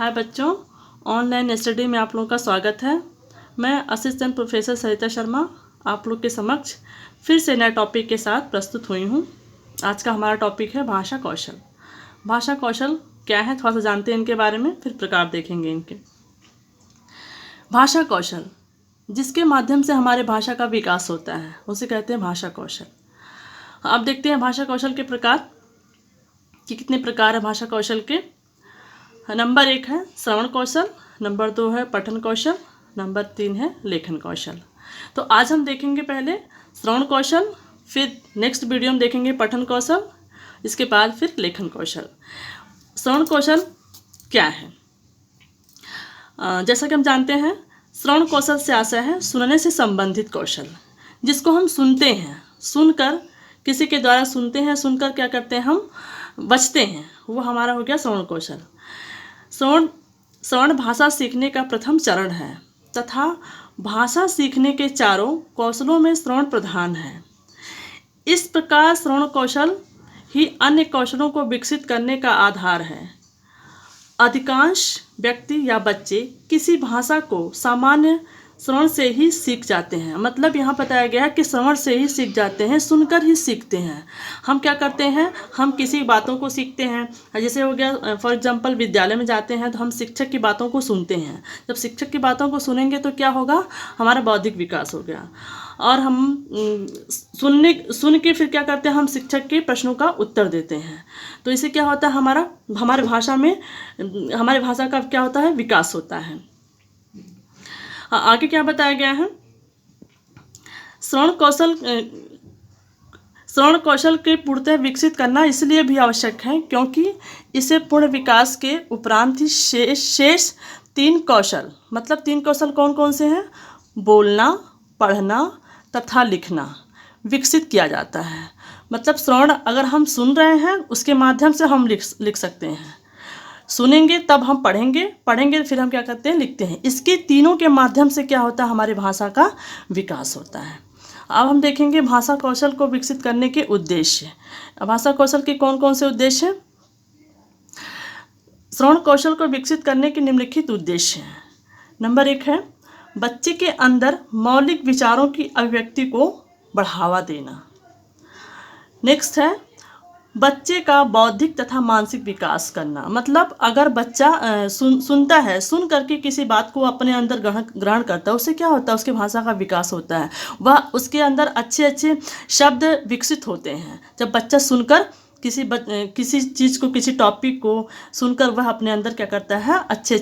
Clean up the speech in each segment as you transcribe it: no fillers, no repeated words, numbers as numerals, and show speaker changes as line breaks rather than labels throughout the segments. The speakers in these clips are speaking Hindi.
हाय बच्चों, ऑनलाइन स्टडी में आप लोगों का स्वागत है। मैं असिस्टेंट प्रोफेसर सरिता शर्मा आप लोग के समक्ष फिर से नए टॉपिक के साथ प्रस्तुत हुई हूँ। आज का हमारा टॉपिक है भाषा कौशल। भाषा कौशल क्या है, थोड़ा सा जानते हैं इनके बारे में, फिर प्रकार देखेंगे इनके। भाषा कौशल जिसके माध्यम से हमारे भाषा का विकास होता है उसे कहते हैं भाषा कौशल। अब देखते हैं भाषा कौशल के प्रकार कि कितने प्रकार है भाषा कौशल के। नंबर 1 है श्रवण कौशल, नंबर 2 है पठन कौशल, नंबर 3 है लेखन कौशल। तो आज हम देखेंगे पहले श्रवण कौशल, फिर नेक्स्ट वीडियो में देखेंगे पठन कौशल, इसके बाद फिर लेखन कौशल। श्रवण कौशल क्या है? जैसा कि हम जानते हैं श्रवण कौशल से आशय है सुनने से संबंधित कौशल, जिसको हम सुनते हैं, सुनकर किसी के द्वारा सुनते हैं, सुनकर क्या करते हैं हम बचते हैं, वो हमारा हो गया श्रवण कौशल। श्रवण भाषा सीखने का प्रथम चरण है तथा भाषा सीखने के चारों कौशलों में श्रवण प्रधान है। इस प्रकार श्रवण कौशल ही अन्य कौशलों को विकसित करने का आधार है। अधिकांश व्यक्ति या बच्चे किसी भाषा को सामान्य श्रवण से ही सीख जाते हैं। मतलब यहाँ बताया गया है कि श्रवण से ही सीख जाते हैं, सुनकर ही सीखते हैं। हम क्या करते हैं, हम किसी बातों को सीखते हैं, जैसे हो गया फॉर एग्जांपल विद्यालय में जाते हैं तो हम शिक्षक की बातों को सुनते हैं। जब शिक्षक की बातों को सुनेंगे तो क्या होगा, हमारा बौद्धिक विकास हो गया। और हम सुन के फिर क्या करते हैं, हम शिक्षक के प्रश्नों का उत्तर देते हैं। तो इससे क्या होता है, हमारे भाषा का क्या होता है, विकास होता है। आगे क्या बताया गया है, श्रवण कौशल के पूर्णतः विकसित करना इसलिए भी आवश्यक है क्योंकि इसे पूर्ण विकास के उपरांत ही शेष 3 कौशल, मतलब 3 कौशल कौन कौन से हैं, बोलना, पढ़ना तथा लिखना विकसित किया जाता है। मतलब श्रवण अगर हम सुन रहे हैं उसके माध्यम से हम लिख सकते हैं, सुनेंगे तब हम पढ़ेंगे फिर हम क्या करते हैं, लिखते हैं। इसके तीनों के माध्यम से क्या होता है, हमारी भाषा का विकास होता है। अब हम देखेंगे भाषा कौशल को विकसित करने के उद्देश्य। भाषा कौशल के कौन कौन से उद्देश्य हैं? श्रवण कौशल को विकसित करने के निम्नलिखित उद्देश्य हैं। नंबर 1 है बच्चे के अंदर मौलिक विचारों की अभिव्यक्ति को बढ़ावा देना। नेक्स्ट है बच्चे का बौद्धिक तथा मानसिक विकास करना। मतलब अगर बच्चा सुनता है, सुन करके किसी बात को अपने अंदर ग्रहण करता है, उससे क्या होता है, उसके भाषा का विकास होता है। वह उसके अंदर अच्छे शब्द विकसित होते हैं। जब बच्चा सुनकर किसी चीज़ को, किसी टॉपिक को सुनकर वह अपने अंदर क्या करता है, अच्छे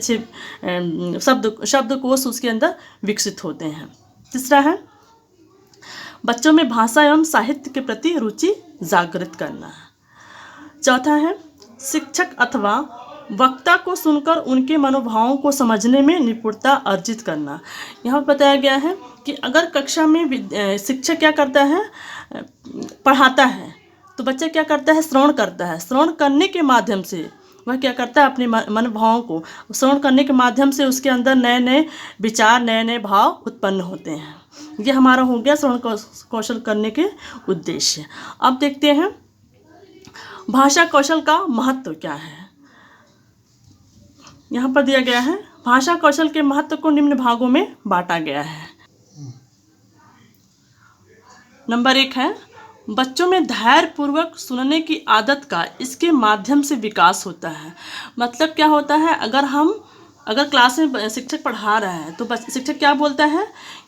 शब्दकोश उसके अंदर विकसित होते हैं। तीसरा है बच्चों में भाषा एवं साहित्य के प्रति रुचि जागृत करना। चौथा है शिक्षक अथवा वक्ता को सुनकर उनके मनोभावों को समझने में निपुणता अर्जित करना। यहाँ बताया गया है कि अगर कक्षा में शिक्षक क्या करता है, पढ़ाता है, तो बच्चा क्या करता है, श्रवण करता है। श्रवण करने के माध्यम से वह क्या करता है, अपने मनोभावों को श्रवण करने के माध्यम से उसके अंदर नए नए विचार, नए नए भाव उत्पन्न होते हैं। ये हमारा हो गया श्रवण कौशल करने के उद्देश्य। अब देखते हैं भाषा कौशल का महत्व क्या है। यहाँ पर दिया गया है भाषा कौशल के महत्व को निम्न भागों में बांटा गया है। नंबर 1 है बच्चों में धैर्यपूर्वक सुनने की आदत का इसके माध्यम से विकास होता है। मतलब क्या होता है, अगर क्लास में शिक्षक पढ़ा रहा है तो शिक्षक क्या बोलता है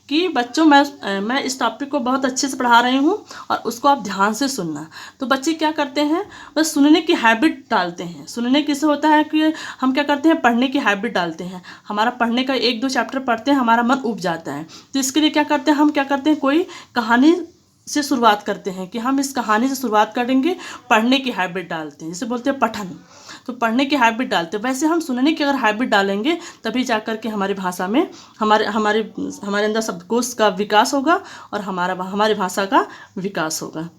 कि बच्चों मैं इस टॉपिक को बहुत अच्छे से पढ़ा रही हूँ और उसको आप ध्यान से सुनना। तो बच्चे क्या करते हैं, बस सुनने की हैबिट डालते हैं। सुनने किससे होता है कि हम क्या करते हैं, पढ़ने की हैबिट डालते हैं। हमारा पढ़ने का 1-2 चैप्टर पढ़ते हैं, हमारा मन उब जाता है। तो इसके लिए क्या करते हैं, हम क्या करते हैं, कोई कहानी से शुरुआत करते हैं कि हम इस कहानी से शुरुआत करेंगे, पढ़ने की हैबिट डालते हैं, जिसे बोलते हैं पठन। तो पढ़ने की हैबिट डालते हैं। वैसे हम सुनने की अगर हैबिट डालेंगे तभी जाकर के हमारी भाषा में हमारे अंदर शब्दकोश का विकास होगा और हमारी भाषा का विकास होगा।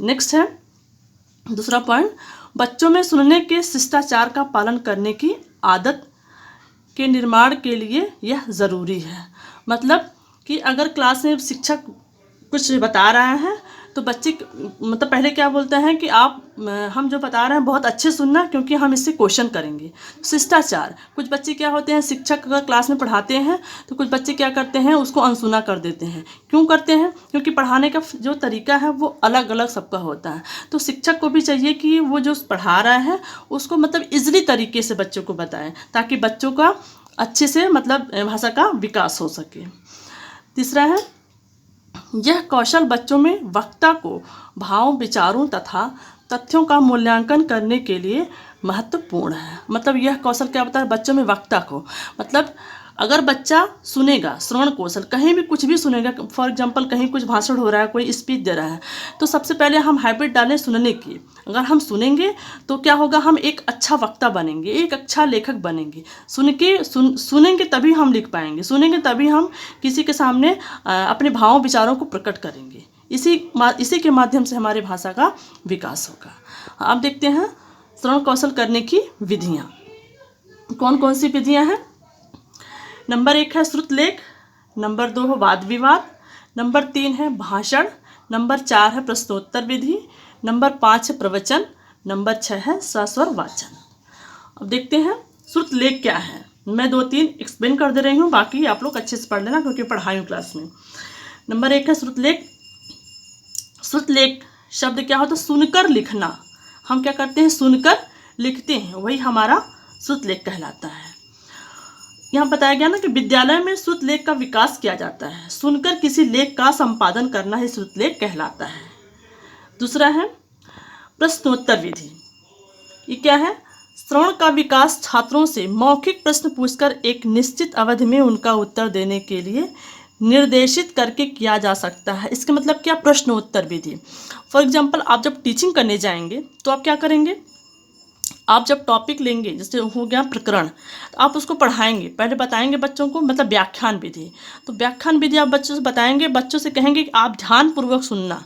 नेक्स्ट है दूसरा पॉइंट, बच्चों में सुनने के शिष्टाचार का पालन करने की आदत के निर्माण के लिए यह ज़रूरी है। मतलब कि अगर क्लास में शिक्षक कुछ बता रहा है तो बच्चे मतलब पहले क्या बोलते हैं कि आप हम जो बता रहे हैं बहुत अच्छे सुनना, क्योंकि हम इससे क्वेश्चन करेंगे। शिष्टाचार, कुछ बच्चे क्या होते हैं, शिक्षक अगर क्लास में पढ़ाते हैं तो कुछ बच्चे क्या करते हैं, उसको अनसुना कर देते हैं। क्यों करते हैं? क्योंकि पढ़ाने का जो तरीका है वो अलग अलग सबका होता है। तो शिक्षक को भी चाहिए कि वो जो पढ़ा रहा है उसको मतलब ईजिली तरीके से बच्चों को बताएं, ताकि बच्चों का अच्छे से मतलब भाषा का विकास हो सके। तीसरा है, यह कौशल बच्चों में वक्ता को भाव, विचारों तथा तथ्यों का मूल्यांकन करने के लिए महत्वपूर्ण है। मतलब यह कौशल क्या बताता है बच्चों में, वक्ता को, मतलब अगर बच्चा सुनेगा, श्रवण कौशल, कहीं भी कुछ भी सुनेगा, फॉर एग्जांपल कहीं कुछ भाषण हो रहा है, कोई स्पीच दे रहा है, तो सबसे पहले हम हैबिट डालें सुनने की। अगर हम सुनेंगे तो क्या होगा, हम एक अच्छा वक्ता बनेंगे, एक अच्छा लेखक बनेंगे। सुनेंगे तभी हम लिख पाएंगे, सुनेंगे तभी हम किसी के सामने अपने भावों विचारों को प्रकट करेंगे। इसी के माध्यम से हमारे भाषा का विकास होगा। अब देखते हैं श्रवण कौशल करने की विधियाँ। कौन कौन सी विधियाँ हैं? नंबर 1 है श्रुतलेख, नंबर 2 है वाद विवाद, नंबर 3 है भाषण, नंबर 4 है प्रश्नोत्तर विधि, नंबर 5 है प्रवचन, नंबर 6 है सस्वर वाचन। अब देखते हैं श्रुतलेख क्या है। मैं 2-3 एक्सप्लेन कर दे रही हूँ, बाकी आप लोग अच्छे से पढ़ लेना क्योंकि पढ़ाई हूँ क्लास में। नंबर 1 है श्रुतलेख। श्रुतलेख शब्द क्या होता है? सुनकर लिखना। हम क्या करते हैं? सुनकर लिखते हैं, वही हमारा श्रुतलेख कहलाता है। यहाँ बताया गया ना कि विद्यालय में श्रुतलेख का विकास किया जाता है। सुनकर किसी लेख का संपादन करना ही श्रुतलेख कहलाता है। दूसरा है प्रश्नोत्तर विधि। ये क्या है? श्रवण का विकास छात्रों से मौखिक प्रश्न पूछकर एक निश्चित अवधि में उनका उत्तर देने के लिए निर्देशित करके किया जा सकता है। इसका मतलब क्या? प्रश्नोत्तर विधि। फॉर एग्जाम्पल आप जब टीचिंग करने जाएंगे तो आप क्या करेंगे? आप जब टॉपिक लेंगे, जैसे हो गया प्रकरण, तो आप उसको पढ़ाएंगे, पहले बताएंगे बच्चों को, मतलब व्याख्यान विधि। तो व्याख्यान विधि आप बच्चों से बताएंगे, बच्चों से कहेंगे कि आप ध्यानपूर्वक सुनना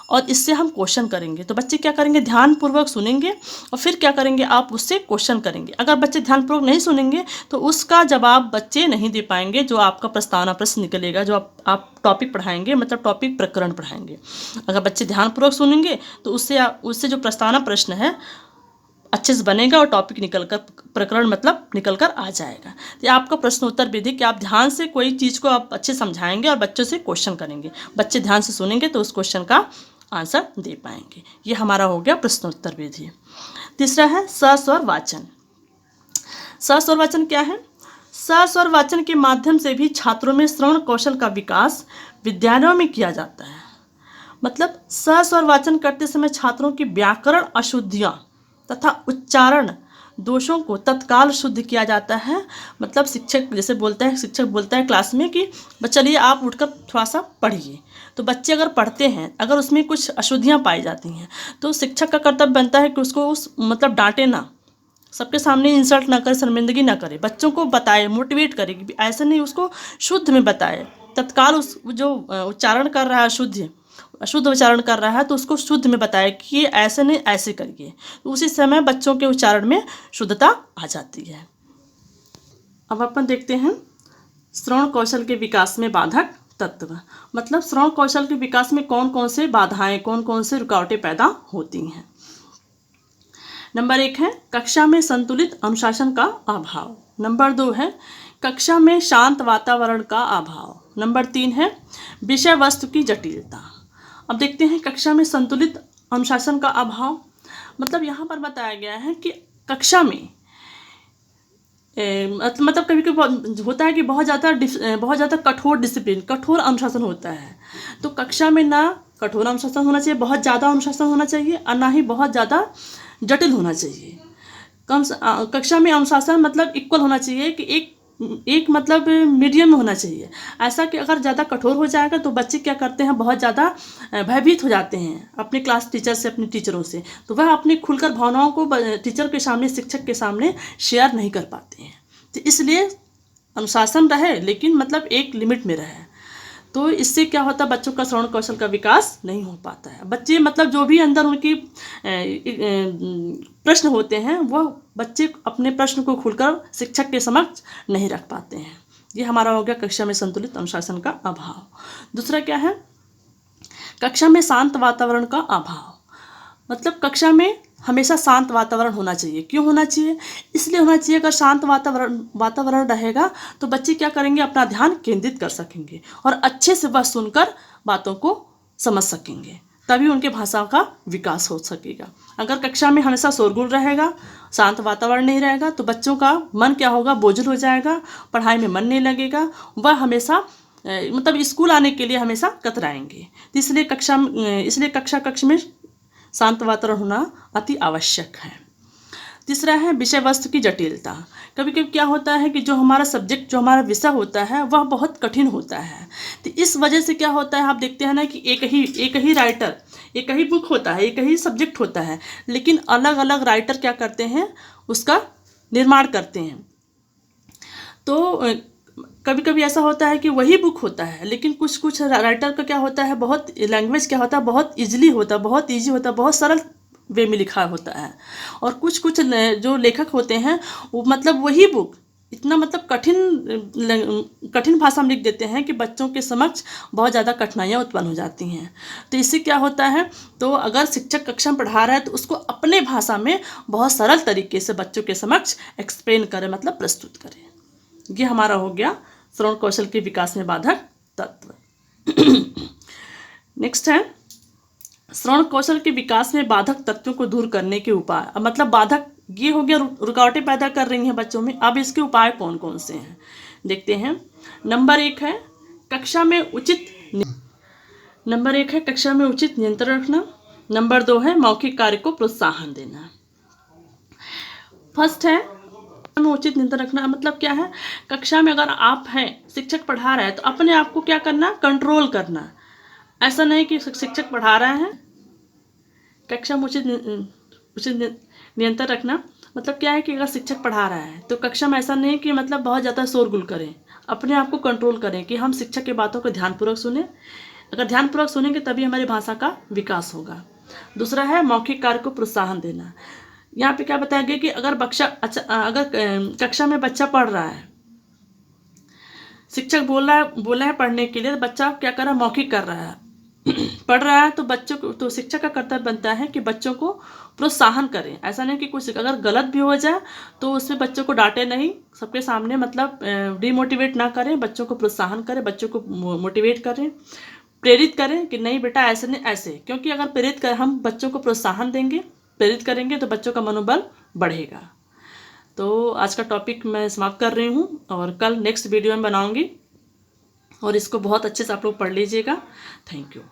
और इससे हम क्वेश्चन करेंगे। तो बच्चे क्या करेंगे? ध्यानपूर्वक सुनेंगे और फिर क्या करेंगे? आप उससे क्वेश्चन करेंगे। अगर बच्चे ध्यानपूर्वक नहीं सुनेंगे तो उसका जवाब बच्चे नहीं दे पाएंगे, जो आपका प्रस्तावना प्रश्न निकलेगा, जो आप टॉपिक पढ़ाएंगे, मतलब टॉपिक प्रकरण पढ़ाएंगे। अगर बच्चे ध्यानपूर्वक सुनेंगे तो उससे जो प्रस्तावना प्रश्न है अच्छे से बनेगा और टॉपिक निकलकर, प्रकरण मतलब निकलकर आ जाएगा। तो आपका प्रश्नोत्तर विधि कि आप ध्यान से कोई चीज़ को आप अच्छे समझाएंगे और बच्चों से क्वेश्चन करेंगे। बच्चे ध्यान से सुनेंगे तो उस क्वेश्चन का आंसर दे पाएंगे। ये हमारा हो गया प्रश्नोत्तर विधि। तीसरा है सस्वर वाचन। सस्वर वाचन क्या है? सस्वर वाचन के माध्यम से भी छात्रों में श्रवण कौशल का विकास विद्यालयों में किया जाता है। मतलब सस्वर वाचन करते समय छात्रों की व्याकरण अशुद्धियाँ तथा उच्चारण दोषों को तत्काल शुद्ध किया जाता है। मतलब शिक्षक बोलता है क्लास में कि चलिए आप उठकर थोड़ा सा पढ़िए। तो बच्चे अगर पढ़ते हैं, अगर उसमें कुछ अशुद्धियाँ पाई जाती हैं तो शिक्षक का कर्तव्य बनता है कि उसको मतलब डांटे ना, सबके सामने इंसल्ट ना करे, शर्मिंदगी ना करे, बच्चों को बताए, मोटिवेट करे कि ऐसा नहीं, उसको शुद्ध में बताए। तत्काल उस जो उच्चारण कर रहा है अशुद्ध उच्चारण कर रहा है तो उसको शुद्ध में बताए कि ये ऐसे नहीं, ऐसे करिए। तो उसी समय बच्चों के उच्चारण में शुद्धता आ जाती है। अब अपन देखते हैं श्रवण कौशल के विकास में बाधक तत्व। मतलब श्रवण कौशल के विकास में कौन कौन से बाधाएं, कौन कौन से रुकावटें पैदा होती हैं। नंबर 1 है कक्षा में संतुलित अनुशासन का अभाव। नंबर 2 है कक्षा में शांत वातावरण का अभाव। नंबर 3 है विषय वस्तु की जटिलता। अब देखते हैं कक्षा में संतुलित अनुशासन का अभाव। मतलब यहाँ पर बताया गया है कि कक्षा में मतलब कभी कभी होता है कि बहुत ज़्यादा कठोर डिसिप्लिन, कठोर अनुशासन होता है। तो कक्षा में ना कठोर अनुशासन होना चाहिए, बहुत ज़्यादा अनुशासन होना चाहिए, और ना ही बहुत ज़्यादा जटिल होना चाहिए। कक्षा में अनुशासन मतलब इक्वल होना चाहिए कि एक मतलब मीडियम में होना चाहिए। ऐसा कि अगर ज़्यादा कठोर हो जाएगा तो बच्चे क्या करते हैं, बहुत ज़्यादा भयभीत हो जाते हैं अपने क्लास टीचर से, अपने टीचरों से। तो वह अपनी खुलकर भावनाओं को टीचर के सामने, शिक्षक के सामने शेयर नहीं कर पाते हैं। तो इसलिए अनुशासन रहे, लेकिन मतलब एक लिमिट में रहे। तो इससे क्या होता है, बच्चों का श्रवण कौशल का विकास नहीं हो पाता है। बच्चे मतलब जो भी अंदर उनकी प्रश्न होते हैं वह बच्चे अपने प्रश्न को खुलकर शिक्षक के समक्ष नहीं रख पाते हैं। ये हमारा हो गया कक्षा में संतुलित अनुशासन का अभाव। दूसरा क्या है, कक्षा में शांत वातावरण का अभाव, मतलब कक्षा में हमेशा शांत वातावरण होना चाहिए। क्यों होना चाहिए? इसलिए होना चाहिए, अगर शांत वातावरण रहेगा तो बच्चे क्या करेंगे, अपना ध्यान केंद्रित कर सकेंगे और अच्छे से वह सुनकर बातों को समझ सकेंगे, तभी उनके भाषा का विकास हो सकेगा। अगर कक्षा में हमेशा शोरगुल रहेगा, शांत वातावरण नहीं रहेगा, तो बच्चों का मन क्या होगा, बोझिल हो जाएगा, पढ़ाई में मन नहीं लगेगा, वह हमेशा मतलब स्कूल आने के लिए हमेशा कतराएंगे। तो इसलिए कक्ष में शांत वातावरण होना अति आवश्यक है। तीसरा है विषय वस्तु की जटिलता। कभी कभी क्या होता है कि जो हमारा विषय होता है वह बहुत कठिन होता है, तो इस वजह से क्या होता है, आप देखते हैं ना कि एक ही राइटर, एक ही बुक होता है, एक ही सब्जेक्ट होता है, लेकिन अलग अलग राइटर क्या करते हैं, उसका निर्माण करते हैं। तो कभी कभी ऐसा होता है कि वही बुक होता है, लेकिन कुछ राइटर का क्या होता है, बहुत लैंग्वेज क्या होता है, बहुत ईजी होता है, बहुत सरल वे में लिखा होता है। और कुछ जो लेखक होते हैं वो मतलब वही बुक इतना मतलब कठिन भाषा में लिख देते हैं कि बच्चों के समक्ष बहुत ज़्यादा कठिनाइयाँ उत्पन्न हो जाती हैं। तो इससे क्या होता है, तो अगर शिक्षक कक्षा में पढ़ा रहा है तो उसको अपने भाषा में बहुत सरल तरीके से बच्चों के समक्ष एक्सप्लेन करें, मतलब प्रस्तुत करें। ये हमारा हो गया श्रवण कौशल के विकास में बाधक तत्व। नेक्स्ट है श्रवण कौशल के विकास में बाधक तत्वों को दूर करने के उपाय। अब मतलब बाधक ये हो गया, रुकावटें पैदा कर रही हैं बच्चों में। अब इसके उपाय कौन कौन से हैं देखते हैं। नंबर एक है कक्षा में उचित नियंत्रण रखना। नंबर 2 है मौखिक कार्य को प्रोत्साहन देना। फर्स्ट है में उचित नियंत्रण रखना, मतलब क्या है, कक्षा में अगर आप हैं, शिक्षक पढ़ा रहा है तो अपने आप को क्या करना, कंट्रोल करना। ऐसा नहीं कि शिक्षक पढ़ा रहे हैं, कक्षा में उचित नियंत्रण रखना मतलब क्या है कि अगर शिक्षक पढ़ा रहा है तो कक्षा में ऐसा नहीं कि मतलब बहुत ज़्यादा शोरगुल करें, अपने आप को कंट्रोल करें कि हम शिक्षक की बातों को ध्यानपूर्वक सुने। अगर ध्यानपूर्वक सुनेंगे तभी हमारी भाषा का विकास होगा। दूसरा है मौखिक कार्य को प्रोत्साहन देना। यहाँ पे क्या बताया गया कि अगर कक्षा में बच्चा पढ़ रहा है, शिक्षक बोल रहा है पढ़ने के लिए, तो बच्चा क्या कर रहा है, मौखिक कर रहा है, पढ़ रहा है, तो शिक्षक का कर्तव्य बनता है कि बच्चों को प्रोत्साहन करें। ऐसा नहीं कि कुछ अगर गलत भी हो जाए तो उसमें बच्चों को डांटे नहीं, सबके सामने मतलब डिमोटिवेट ना करें, बच्चों को प्रोत्साहन करें, बच्चों को मोटिवेट करें, प्रेरित करें कि नहीं बेटा ऐसे नहीं ऐसे। क्योंकि अगर हम बच्चों को प्रोत्साहन देंगे, प्रेरित करेंगे तो बच्चों का मनोबल बढ़ेगा। तो आज का टॉपिक मैं समाप्त कर रही हूँ और कल नेक्स्ट वीडियो में बनाऊँगी, और इसको बहुत अच्छे से आप लोग पढ़ लीजिएगा। Thank you.